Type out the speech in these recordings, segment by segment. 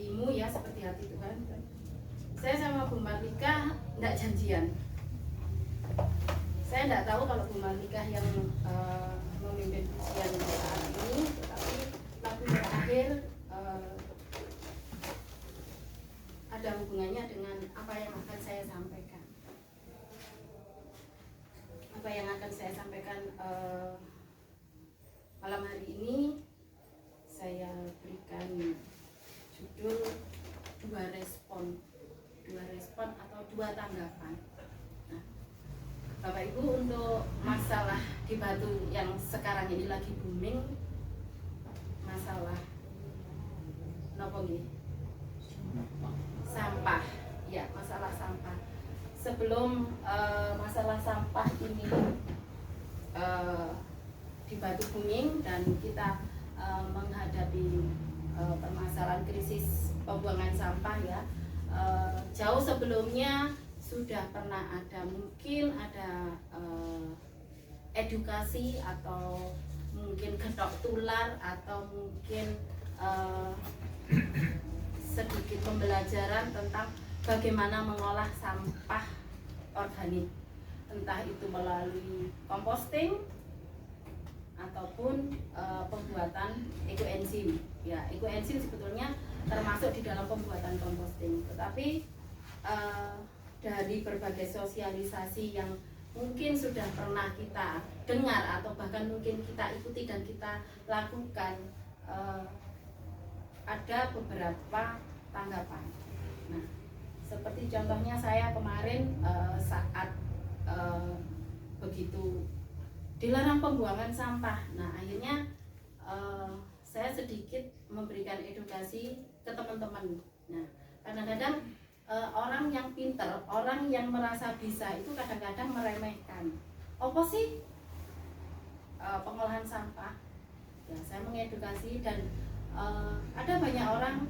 hatimu ya seperti hati Tuhan. Saya sama Bu Marlika tidak janjian. Saya tidak tahu kalau Bu Marlika yang memimpin pujian saat ini, tetapi lagu terakhir ada hubungannya dengan apa yang akan saya sampaikan. Apa yang akan saya sampaikan malam hari ini saya berikan judul dua respon atau dua tanggapan. Nah, Bapak Ibu, untuk masalah di Batu yang sekarang ini lagi booming, masalah nopo nggih? Sampah, ya, masalah sampah. Sebelum masalah sampah ini di Batu booming dan kita menghadapi permasalahan krisis pembuangan sampah ya, jauh sebelumnya sudah pernah ada, mungkin ada edukasi atau mungkin getok tular atau mungkin sedikit pembelajaran tentang bagaimana mengolah sampah organik, entah itu melalui composting ataupun pembuatan ekoenzim. Ya, ekoenzim sebetulnya termasuk di dalam pembuatan composting. Tetapi dari berbagai sosialisasi yang mungkin sudah pernah kita dengar atau bahkan mungkin kita ikuti dan kita lakukan, ada beberapa tanggapan. Nah, seperti contohnya saya kemarin saat begitu dilarang pembuangan sampah. Nah, akhirnya saya sedikit memberikan edukasi ke teman-teman. Nah, kadang-kadang orang yang pinter, orang yang merasa bisa itu kadang-kadang meremehkan. Apa sih pengolahan sampah? Ya, saya mengedukasi dan ada banyak orang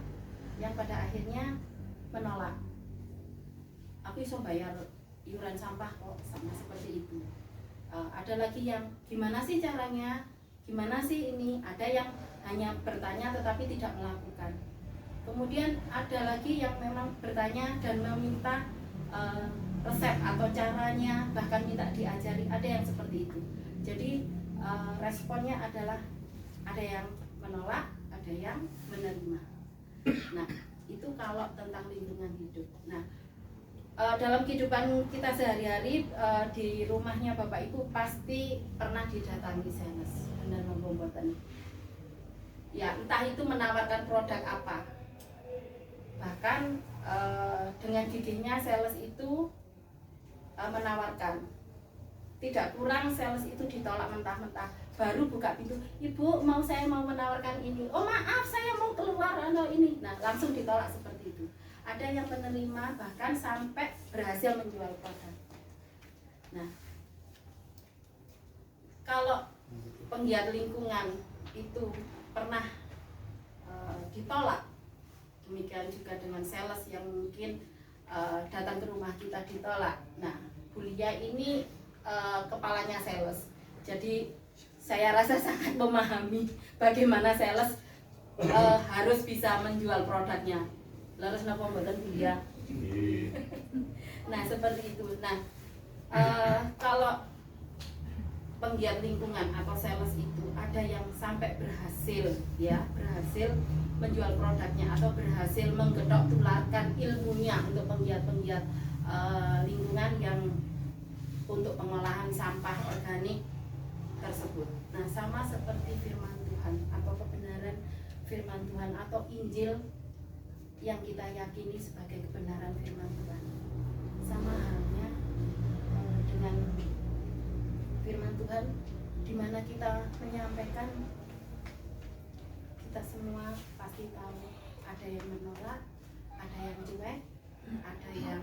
yang pada akhirnya menolak. Aku bisa bayar iuran sampah kok, sama seperti itu. Ada lagi yang gimana sih caranya, gimana sih ini, ada yang hanya bertanya tetapi tidak melakukan. Kemudian ada lagi yang memang bertanya dan meminta resep atau caranya, bahkan minta diajari, ada yang seperti itu. Jadi responnya adalah ada yang menolak, ada yang menerima. Nah, itu kalau tentang lingkungan hidup. Nah, dalam kehidupan kita sehari-hari di rumahnya Bapak Ibu pasti pernah didatangi sales, benar membuatan. Ya, entah itu menawarkan produk apa. Bahkan dengan gigihnya sales itu menawarkan. Tidak kurang sales itu ditolak mentah-mentah. Baru buka pintu, "Ibu, saya mau menawarkan ini." "Oh, maaf, saya mau keluar atau ini." Nah, langsung ditolak seperti itu. Ada yang menerima bahkan sampai berhasil menjual produk. Nah, kalau penggiat lingkungan itu pernah ditolak, demikian juga dengan sales yang mungkin datang ke rumah kita ditolak. Nah, Bu Lia ini kepalanya sales, jadi saya rasa sangat memahami bagaimana sales harus bisa menjual produknya. Lalu kenapa mboten Bu Lia? Nah, seperti itu. Nah, kalau penggiat lingkungan atau sales itu ada yang sampai berhasil menjual produknya atau berhasil menggetok tularkan ilmunya untuk penggiat-penggiat lingkungan yang untuk pengolahan sampah organik tersebut. Nah, sama seperti firman Tuhan atau kebenaran firman Tuhan atau Injil yang kita yakini sebagai kebenaran firman Tuhan. Sama halnya dengan firman Tuhan di mana kita menyampaikan, kita semua pasti tahu ada yang menolak, ada yang cuek, ada yang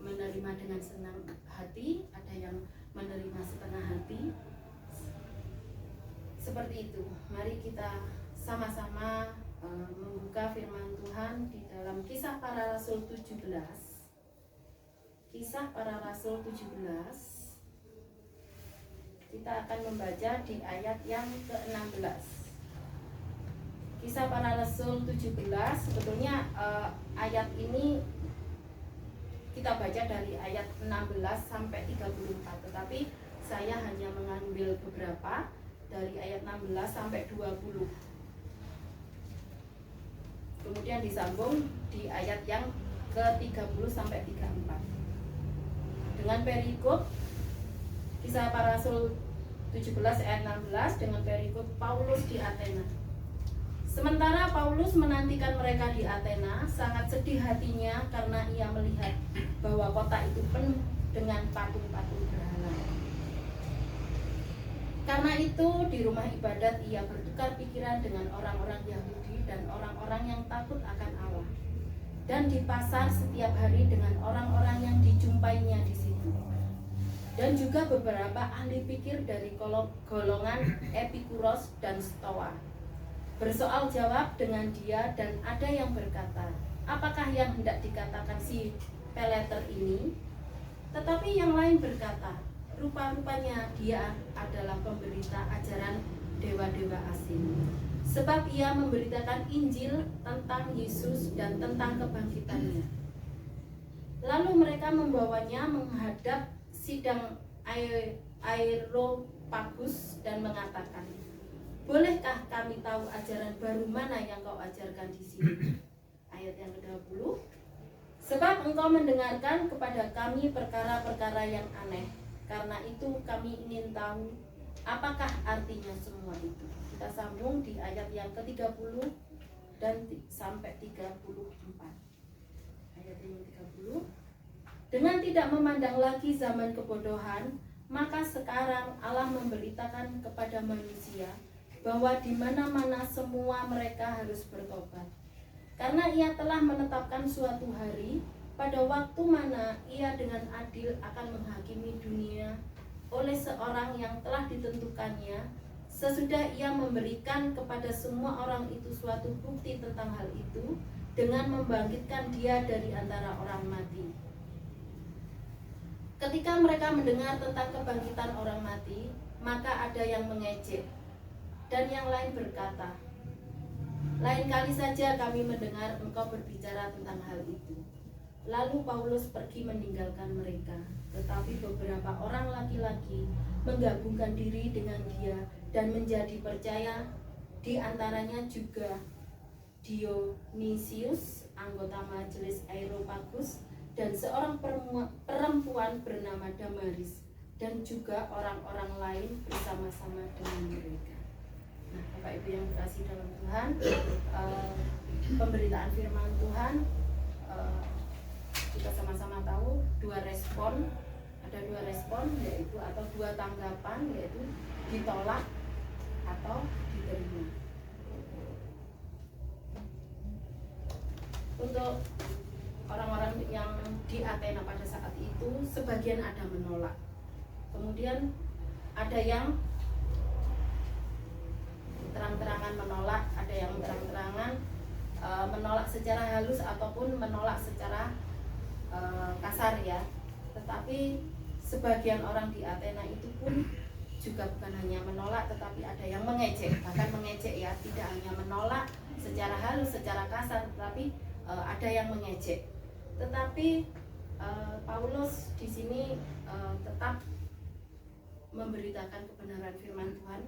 menerima dengan senang hati, ada yang menerima setengah hati. Seperti itu. Mari kita sama-sama membuka firman Tuhan di dalam Kisah Para Rasul 17. Kisah Para Rasul 17. Kita akan membaca di ayat yang ke-16. Kisah Para Rasul 17, sebetulnya ayat ini kita baca dari ayat 16 sampai 34, tetapi saya hanya mengambil beberapa dari ayat 16 sampai 20. Kemudian disambung di ayat yang ke-30 sampai 34. Dengan perikop Kisah Para Rasul 17 ayat 16 dengan perikop Paulus di Athena. Sementara Paulus menantikan mereka di Athena, sangat sedih hatinya karena ia melihat bahwa kota itu penuh dengan patung-patung berhala. Karena itu di rumah ibadat ia bertukar pikiran dengan orang-orang Yahudi dan orang-orang yang takut akan Allah. Dan di pasar setiap hari dengan orang-orang yang dijumpainya di situ. Dan juga beberapa ahli pikir dari golongan Epikuros dan Stoa bersoal jawab dengan dia, dan ada yang berkata, apakah yang hendak dikatakan si Peleter ini? Tetapi yang lain berkata, rupa-rupanya dia adalah pemberita ajaran dewa-dewa asing, sebab ia memberitakan Injil tentang Yesus dan tentang kebangkitannya. Lalu mereka membawanya menghadap sidang Areopagus dan mengatakan, bolehkah kami tahu ajaran baru mana yang kau ajarkan di sini? Ayat yang ke-20. Sebab engkau mendengarkan kepada kami perkara-perkara yang aneh. Karena itu kami ingin tahu apakah artinya semua itu. Kita sambung di ayat yang ke-30 dan sampai 34. Ayat yang 30. Dengan tidak memandang lagi zaman kebodohan, maka sekarang Allah memberitakan kepada manusia bahwa di mana-mana semua mereka harus bertobat. Karena ia telah menetapkan suatu hari pada waktu mana ia dengan adil akan menghakimi dunia oleh seorang yang telah ditentukannya, sesudah ia memberikan kepada semua orang itu suatu bukti tentang hal itu dengan membangkitkan dia dari antara orang mati. Ketika mereka mendengar tentang kebangkitan orang mati, maka ada yang mengejek. Dan yang lain berkata, lain kali saja kami mendengar engkau berbicara tentang hal itu. Lalu Paulus pergi meninggalkan mereka, tetapi beberapa orang laki-laki menggabungkan diri dengan dia dan menjadi percaya, di antaranya juga Dionysius, anggota majelis Areopagus, dan seorang perempuan bernama Damaris, dan juga orang-orang lain bersama-sama dengan mereka. Nah, Bapak Ibu yang dikasihi dalam Tuhan, pemberitaan firman Tuhan, kita sama-sama tahu ada dua respon yaitu atau dua tanggapan, yaitu ditolak atau diterima. Untuk orang-orang yang di Athena pada saat itu, sebagian ada menolak, kemudian ada yang terang-terangan menolak, ada yang terang-terangan menolak secara halus ataupun menolak secara kasar ya. Tetapi sebagian orang di Athena itu pun juga bukan hanya menolak, tetapi ada yang mengejek, bahkan mengejek ya, tidak hanya menolak secara halus, secara kasar, tetapi ada yang mengejek. Tetapi Paulus di sini tetap memberitakan kebenaran firman Tuhan.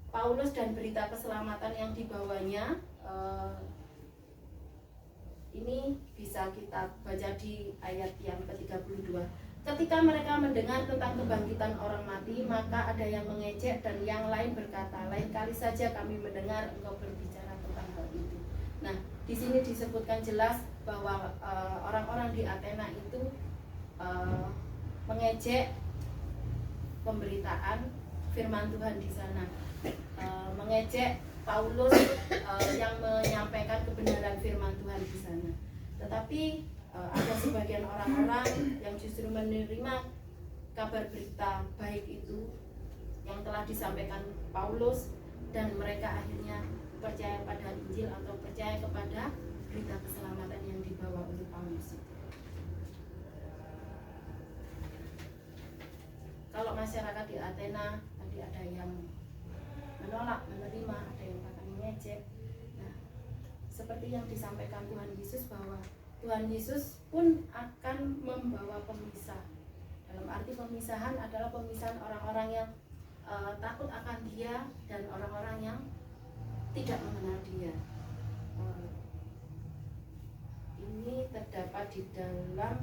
Paulus dan berita keselamatan yang dibawanya ini bisa kita baca di ayat yang ke-32. Ketika mereka mendengar tentang kebangkitan orang mati, maka ada yang mengejek dan yang lain berkata, lain kali saja kami mendengar engkau berbicara tentang hal itu. Nah, di sini disebutkan jelas bahwa orang-orang di Athena itu mengejek pemberitaan firman Tuhan di sana, mengejek Paulus yang menyampaikan kebenaran firman Tuhan di sana. Tetapi ada sebagian orang-orang yang justru menerima kabar berita baik itu yang telah disampaikan Paulus, dan mereka akhirnya percaya pada Injil atau percaya kepada berita keselamatan yang dibawa oleh Paulus. Kalau masyarakat di Athena tadi ada yang menolak, menerima, ada yang bahkan mengejek. Nah, seperti yang disampaikan Tuhan Yesus bahwa Tuhan Yesus pun akan membawa pemisah. Dalam arti pemisahan adalah pemisahan orang-orang yang takut akan Dia dan orang-orang yang tidak mengenal Dia. Ini terdapat di dalam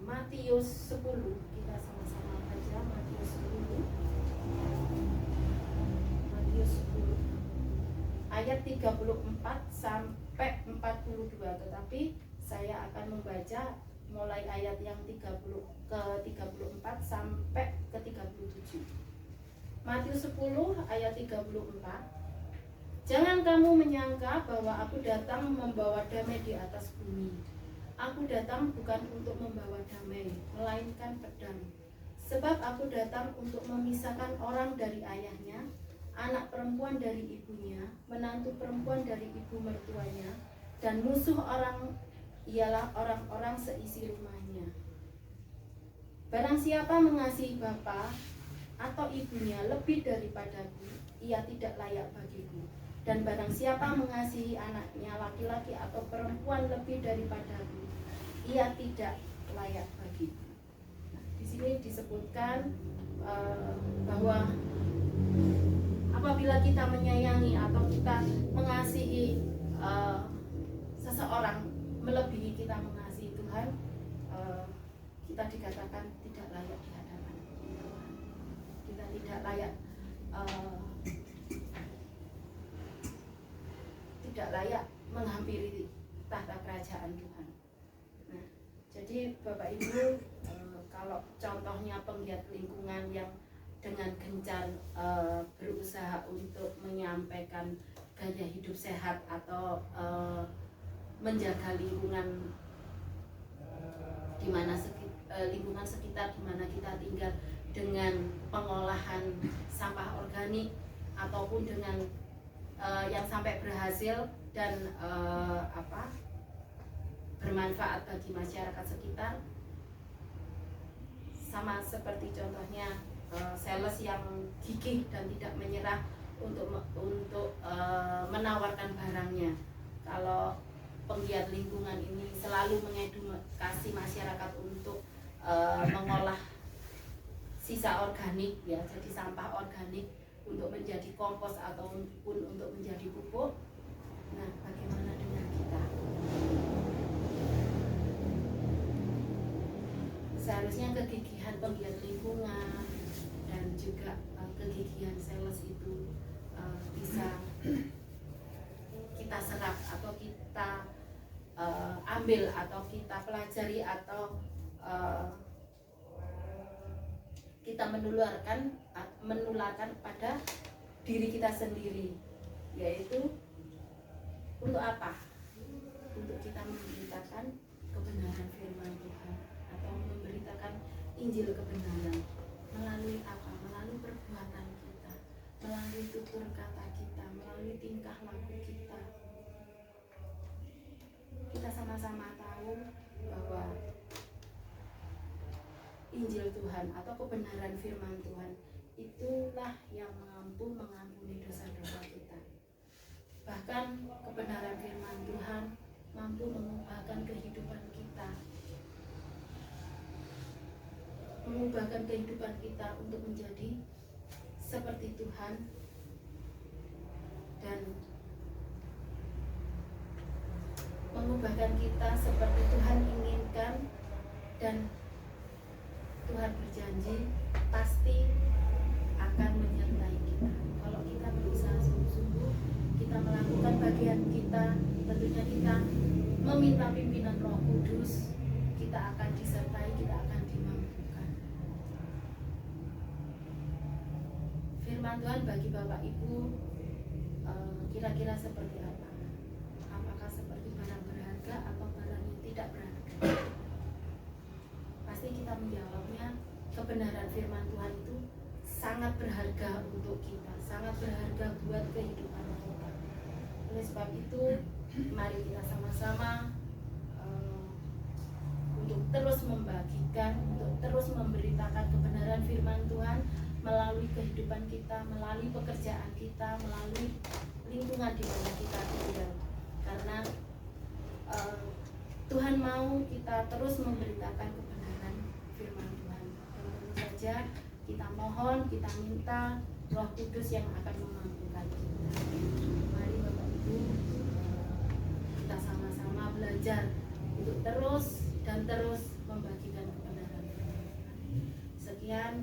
Matius 10. Kita sama-sama baca Matius 10. Matius 10 ayat 34 sampai 42, tetapi saya akan membaca mulai ayat yang 30 ke 34 sampai ke 37. Matius 10 ayat 34. Jangan kamu menyangka bahwa aku datang membawa damai di atas bumi. Aku datang bukan untuk membawa damai, melainkan pedang. Sebab aku datang untuk memisahkan orang dari ayahnya, anak perempuan dari ibunya, menantu perempuan dari ibu mertuanya, dan musuh orang ialah orang-orang seisi rumahnya. Barang siapa mengasihi bapa atau ibunya lebih daripadaku, ia tidak layak bagiku. Dan barang siapa mengasihi anaknya laki-laki atau perempuan lebih daripadaku, ia tidak layak bagiku. Nah, di sini disebutkan bahwa apabila kita menyayangi atau kita mengasihi seseorang melebihi kita mengasihi Tuhan, kita dikatakan tidak layak di hadapan Tuhan. Kita tidak layak menghampiri tahta kerajaan Tuhan. Nah, jadi Bapak Ibu, kalau contohnya penggiat lingkungan yang dengan gencar berusaha untuk menyampaikan gaya hidup sehat atau menjaga lingkungan di mana lingkungan sekitar di mana kita tinggal dengan pengolahan sampah organik ataupun dengan yang sampai berhasil dan bermanfaat bagi masyarakat sekitar, sama seperti contohnya sales yang gigih dan tidak menyerah untuk menawarkan barangnya. Kalau penggiat lingkungan ini selalu mengedukasi masyarakat untuk mengolah sisa organik, ya, jadi sampah organik untuk menjadi kompos ataupun untuk menjadi pupuk. Nah, bagaimana dengan kita? Seharusnya kegigihan penggiat lingkungan dan juga kegigihan sales itu bisa kita serap atau kita ambil atau kita pelajari atau kita menularkan pada diri kita sendiri, yaitu untuk apa? Untuk kita memberitakan kebenaran firman Tuhan atau memberitakan Injil kebenaran melalui apa? Melalui perbuatan kita, melalui tutur kata kita, melalui tingkah laku kita. Kita sama-sama tahu bahwa Injil Tuhan atau kebenaran firman Tuhan itulah yang mampu mengampuni dosa-dosa kita. Bahkan kebenaran firman Tuhan mampu mengubahkan kehidupan kita, mengubahkan kehidupan kita untuk menjadi seperti Tuhan dan mengubahkan kita seperti Tuhan inginkan. Dan Tuhan berjanji pasti akan menyertai kita. Kalau kita berusaha sungguh-sungguh, kita melakukan bagian kita, tentunya kita meminta pimpinan Roh Kudus, kita akan disertai, kita akan dimampukan. Firman Tuhan bagi Bapak Ibu kira-kira seperti apa? Apakah seperti barang berharga atau barang yang tidak berharga? Pasti kita menjawabnya, kebenaran firman Tuhan itu sangat berharga untuk kita, sangat berharga buat kehidupan kita. Oleh sebab itu, mari kita sama-sama untuk terus membagikan, untuk terus memberitakan kebenaran firman Tuhan melalui kehidupan kita, melalui pekerjaan kita, melalui lingkungan di mana kita tinggal. karena Tuhan mau kita terus memberitakan kebenaran firman Tuhan. Dan tentu saja kita mohon, kita minta Roh Kudus yang akan memampukan kita. Mari Bapak Ibu, kita sama-sama belajar untuk terus dan terus membagikan kebenaran. Sekian.